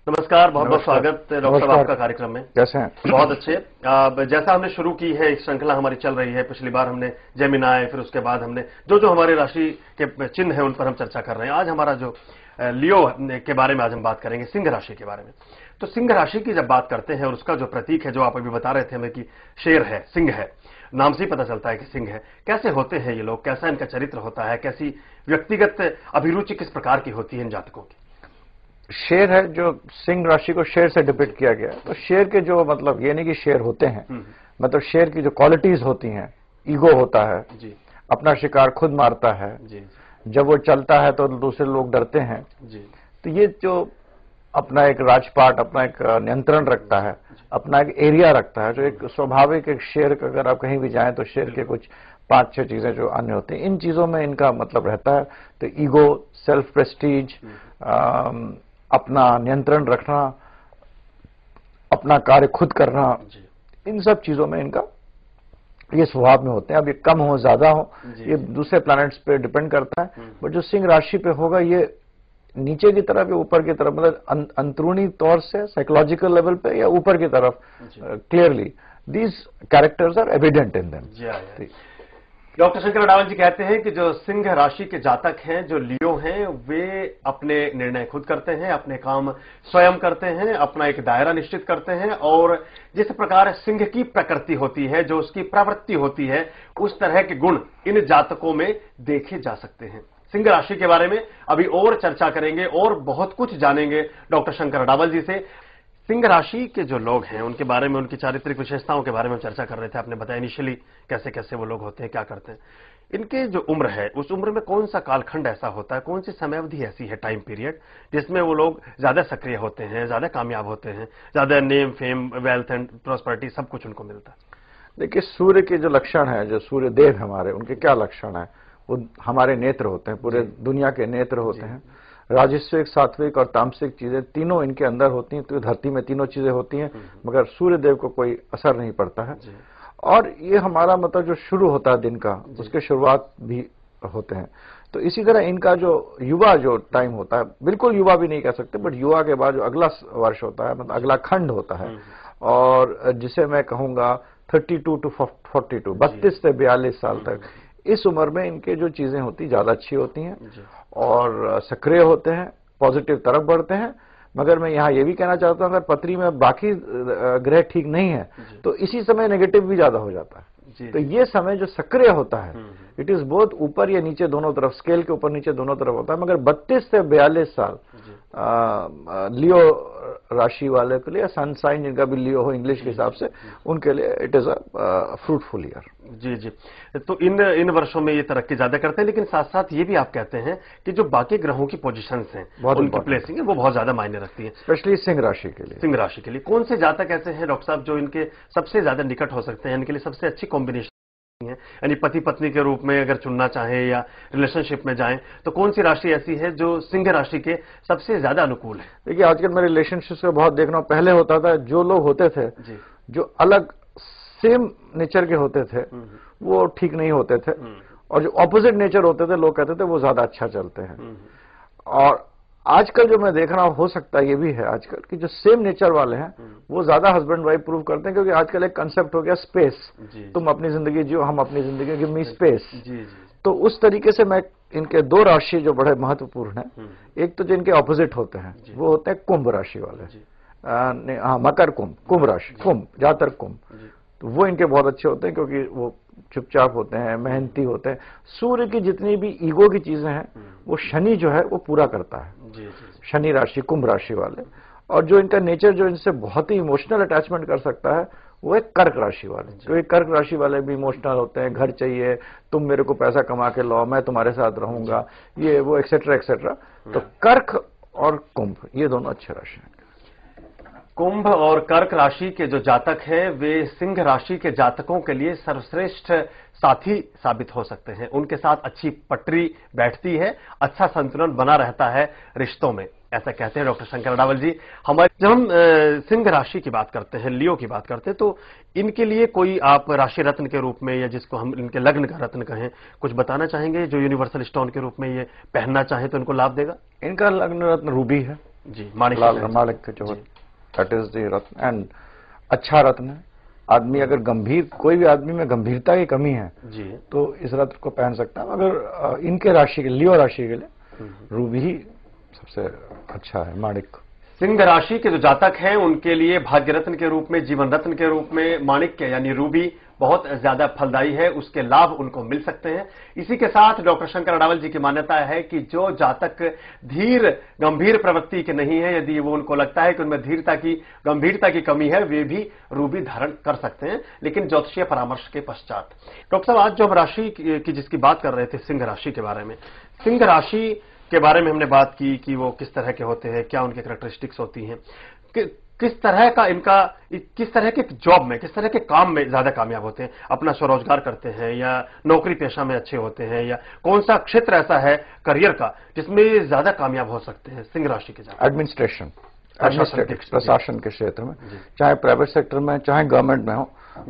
नमस्कार, बहुत बहुत स्वागत डॉक्टर साहब आपका कार्यक्रम में। कैसे हैं? बहुत अच्छे। जैसा हमने शुरू की है, एक श्रृंखला हमारी चल रही है। पिछली बार हमने जेमिनाई, फिर उसके बाद हमने जो हमारे राशि के चिन्ह हैं उन पर हम चर्चा कर रहे हैं। आज हमारा जो लियो के बारे में आज हम बात करेंगे, सिंह राशि के बारे में। तो सिंह राशि की जब बात करते हैं और उसका जो प्रतीक है, जो आप अभी बता रहे थे हमें कि शेर है, सिंह है, नाम से ही पता चलता है कि सिंह है। कैसे होते हैं ये लोग, कैसा इनका चरित्र होता है, कैसी व्यक्तिगत अभिरुचि किस प्रकार की होती है इन जातकों की? शेर है, जो सिंह राशि को शेर से डिपिक्ट किया गया है। तो शेर के जो मतलब ये नहीं कि शेर होते हैं, मतलब शेर की जो क्वालिटीज होती हैं, ईगो होता है जी, अपना शिकार खुद मारता है जी, जब वो चलता है तो दूसरे लोग डरते हैं जी। तो ये जो अपना एक राजपाट, अपना एक नियंत्रण रखता है, अपना एक एरिया रखता है, जो एक स्वाभाविक एक शेर का, अगर आप कहीं भी जाएं तो शेर के कुछ 5-6 चीजें जो अन्य होती हैं, इन चीजों में इनका मतलब रहता है। तो ईगो, सेल्फ प्रेस्टीज, अपना नियंत्रण रखना, अपना कार्य खुद करना, इन सब चीजों में इनका ये स्वभाव में होते हैं। अब ये कम हो ज्यादा हो ये दूसरे प्लैनेट्स पे डिपेंड करता है, बट जो सिंह राशि पे होगा ये नीचे की तरफ या ऊपर की तरफ, मतलब अंदरूनी तौर से साइकोलॉजिकल लेवल पे या ऊपर की तरफ, clearly these characters are evident in them. Doctor Shankar Adawal ji कहते हैं कि जो सिंह राशि के जातक हैं, जो लियो हैं, वे अपने निर्णय खुद करते हैं, अपने काम स्वयं करते हैं, अपना एक दायरा निश्चित करते हैं, और जिस प्रकार सिंह की प्रकृति होती है, जो उसकी प्रवृत्ति होती है, उस तरह के गुण इन जातकों में देखे जा सकते हैं। सिंह राशि के बारे में अभी और चर्चा करेंगे और बहुत कुछ जानेंगे डॉक्टर शंकर अडावल जी से। सिंह राशि के जो लोग हैं उनके बारे में, उनकी चारित्रिक विशेषताओं के बारे में चर्चा कर रहे थे। आपने बताया इनिशियली कैसे कैसे वो लोग होते हैं, क्या करते हैं। इनके जो उम्र है, उस उम्र में कौन सा कालखंड ऐसा होता है, कौन सी समयावधि ऐसी है, टाइम पीरियड, जिसमें वो लोग ज्यादा सक्रिय होते हैं, ज्यादा कामयाब होते हैं, ज्यादा name, fame, wealth and prosperity सब कुछ उनको मिलता है? देखिए, सूर्य के जो लक्षण है, जो सूर्य देव हमारे, उनके क्या लक्षण है? वो हमारे नेत्र होते हैं, पूरे दुनिया के नेत्र होते हैं। राजस्विक, सात्विक और तामसिक चीजें तीनों इनके अंदर होती हैं। तो धरती में तीनों चीजें होती हैं, मगर सूर्य देव को कोई असर नहीं पड़ता है। और ये हमारा मतलब जो शुरू होता है दिन का, उसके शुरुआत भी होते हैं। तो इसी तरह इनका जो युवा जो टाइम होता है, बिल्कुल युवा भी नहीं कह सकते, बट युवा के बाद जो अगला वर्ष होता है, मतलब अगला खंड होता है, और जिसे मैं कहूंगा 32 to 42, 32 से 42 साल तक, इस उम्र में इनके जो चीजें होती ज्यादा अच्छी होती हैं और सक्रिय होते हैं, पॉजिटिव तरफ बढ़ते हैं। मगर मैं यहाँ ये भी कहना चाहता हूँ, अगर पत्री में बाकी ग्रह ठीक नहीं है तो इसी समय नेगेटिव भी ज्यादा हो जाता है। तो ये समय जो सक्रिय होता है, इट इज बोथ ऊपर या नीचे दोनों तरफ, स्केल के ऊपर नीचे दोनों तरफ होता है। मगर 32 से 42 साल लियो राशि वाले के लिए, सन साइन जिनका भी लियो हो इंग्लिश के हिसाब से, उनके लिए it is a fruitful year. जी जी। तो इन वर्षों में ये तरक्की ज्यादा करते हैं, लेकिन साथ साथ ये भी आप कहते हैं कि जो बाकी ग्रहों की पोजीशंस हैं, उनकी प्लेसिंग है, वो बहुत ज्यादा मायने रखती है, स्पेशली सिंह राशि के लिए। सिंह राशि के लिए कौन से जातक ऐसे हैं डॉक्टर साहब जो इनके सबसे ज्यादा निकट हो सकते हैं, इनके लिए सबसे अच्छी कॉम्बिनेशन है? यानी पति पत्नी के रूप में अगर चुनना चाहें या रिलेशनशिप में जाएं, तो कौन सी राशि ऐसी है जो सिंह राशि के सबसे ज्यादा अनुकूल है? देखिए, आजकल मैं रिलेशनशिप से बहुत देख रहा हूं। पहले होता था, जो लोग होते थे जो अलग सेम नेचर के होते थे, वो ठीक नहीं होते थे, और जो ऑपोजिट नेचर होते थे, लोग कहते थे वो ज्यादा अच्छा चलते हैं। और आजकल जो मैं देख रहा हूं, हो सकता है ये भी है आजकल कि जो सेम नेचर वाले हैं वो ज्यादा हस्बैंड वाइफ प्रूव करते हैं, क्योंकि आजकल एक कंसेप्ट हो गया स्पेस। तुम अपनी जिंदगी जियो, हम अपनी जिंदगी, गिव मी स्पेस। तो उस तरीके से मैं इनके दो राशि जो बड़े महत्वपूर्ण हैं, एक तो जिनके ऑपोजिट होते हैं वो होते हैं कुंभ राशि वाले, मकर कुंभ, कुंभ राशि, कुंभ, ज्यादातर कुंभ। तो वो इनके बहुत अच्छे होते हैं, क्योंकि वो चुपचाप होते हैं, मेहनती होते हैं। सूर्य की जितनी भी ईगो की चीजें हैं, वो शनि जो है वो पूरा करता है। शनि राशि, कुंभ राशि वाले। और जो इनका नेचर, जो इनसे बहुत ही इमोशनल अटैचमेंट कर सकता है, वो है कर्क राशि वाले। क्योंकि कर्क राशि वाले भी इमोशनल होते हैं, घर चाहिए, तुम मेरे को पैसा कमा के लाओ, मैं तुम्हारे साथ रहूंगा, ये वो एक्सेट्रा एक्सेट्रा। तो कर्क और कुंभ, ये दोनों अच्छे राशि हैं। कुंभ और कर्क राशि के जो जातक हैं, वे सिंह राशि के जातकों के लिए सर्वश्रेष्ठ साथी साबित हो सकते हैं। उनके साथ अच्छी पटरी बैठती है, अच्छा संतुलन बना रहता है रिश्तों में, ऐसा कहते हैं डॉक्टर शंकर अडावल जी। जब हम सिंह राशि की बात करते हैं, लियो की बात करते हैं, तो इनके लिए कोई आप राशि रत्न के रूप में, या जिसको हम इनके लग्न का रत्न कहें, कुछ बताना चाहेंगे जो यूनिवर्सल स्टोन के रूप में ये पहनना चाहे तो इनको लाभ देगा? इनका लग्न रत्न रूबी है। जी, माणिक माणिक जो that is the Ratna and अच्छा रत्न है। आदमी अगर गंभीर, कोई भी आदमी में गंभीरता की कमी है जी, तो इस रत्न को पहन सकता है। मगर इनके राशि के, लियो राशि के लिए रूबी ही सबसे अच्छा है, माणिक। सिंह राशि के जो जातक हैं उनके लिए भाग्य रत्न के रूप में, जीवन रत्न के रूप में माणिक्य यानी रूबी बहुत ज्यादा फलदायी है, उसके लाभ उनको मिल सकते हैं। इसी के साथ डॉक्टर शंकर अडावल जी की मान्यता है कि जो जातक धीर गंभीर प्रवृत्ति के नहीं है, यदि वो उनको लगता है कि उनमें धीरता की, गंभीरता की कमी है, वे भी रूबी धारण कर सकते हैं, लेकिन ज्योतिषीय परामर्श के पश्चात। डॉक्टर साहब, आज जो हम राशि की जिसकी बात कर रहे थे, सिंह राशि के बारे में, सिंह राशि के बारे में हमने बात की कि वो किस तरह के होते हैं, क्या उनके कैरेक्टरिस्टिक्स होती हैं, किस तरह का इनका, किस तरह के जॉब में, किस तरह के काम में ज्यादा कामयाब होते हैं, अपना स्वरोजगार करते हैं या नौकरी पेशा में अच्छे होते हैं, या कौन सा क्षेत्र ऐसा है करियर का जिसमें ज्यादा कामयाब हो सकते हैं सिंह राशि के जातक? एडमिनिस्ट्रेशन, प्रशासन के क्षेत्र में, चाहे प्राइवेट सेक्टर में चाहे गवर्नमेंट में हो,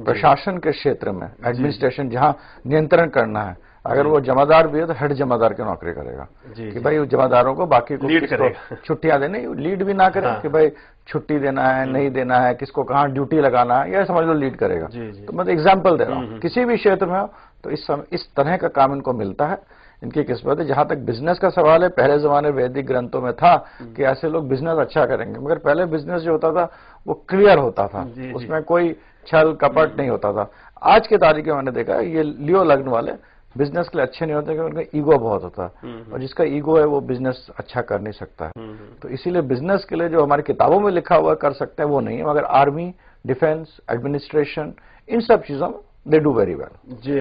प्रशासन के क्षेत्र में, एडमिनिस्ट्रेशन जहां नियंत्रण करना है, अगर वो जमादार भी है तो हेड जमादार की नौकरी करेगा कि भाई जमादारों को, बाकी को लीड करेगा, छुट्टियां देने, लीड भी ना करे कि भाई छुट्टी देना है नहीं देना है, किसको कहां ड्यूटी लगाना है, यह समझ लो लीड करेगा। तो मैं एग्जाम्पल दे रहा हूं, किसी भी क्षेत्र में हो तो इस तरह का काम इनको मिलता है, इनकी किस्मत है। जहां तक बिजनेस का सवाल है, पहले जमाने वैदिक ग्रंथों में था कि ऐसे लोग बिजनेस अच्छा करेंगे, मगर पहले बिजनेस जो होता था वो क्लियर होता था, उसमें कोई छल कपट नहीं होता था। आज के तारीख में मैंने देखा ये लियो लग्न वाले बिजनेस के लिए अच्छे नहीं होते क्योंकि उनका ईगो बहुत होता है, और जिसका ईगो है वो बिजनेस अच्छा कर नहीं सकता है। तो इसीलिए बिजनेस के लिए जो हमारी किताबों में लिखा हुआ कर सकते हैं वो नहीं है, मगर आर्मी, डिफेंस, एडमिनिस्ट्रेशन, इन सब चीजों में दे डू वेरी वेल। जी,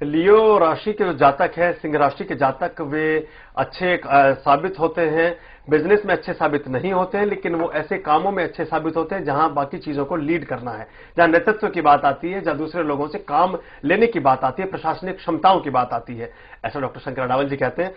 लियो राशि के जो जातक है, सिंह राशि के जातक, वे अच्छे साबित होते हैं, बिजनेस में अच्छे साबित नहीं होते हैं, लेकिन वो ऐसे कामों में अच्छे साबित होते हैं जहां बाकी चीजों को लीड करना है, जहां नेतृत्व की बात आती है, जहां दूसरे लोगों से काम लेने की बात आती है, प्रशासनिक क्षमताओं की बात आती है। ऐसा डॉक्टर शंकर अडावल जी कहते हैं।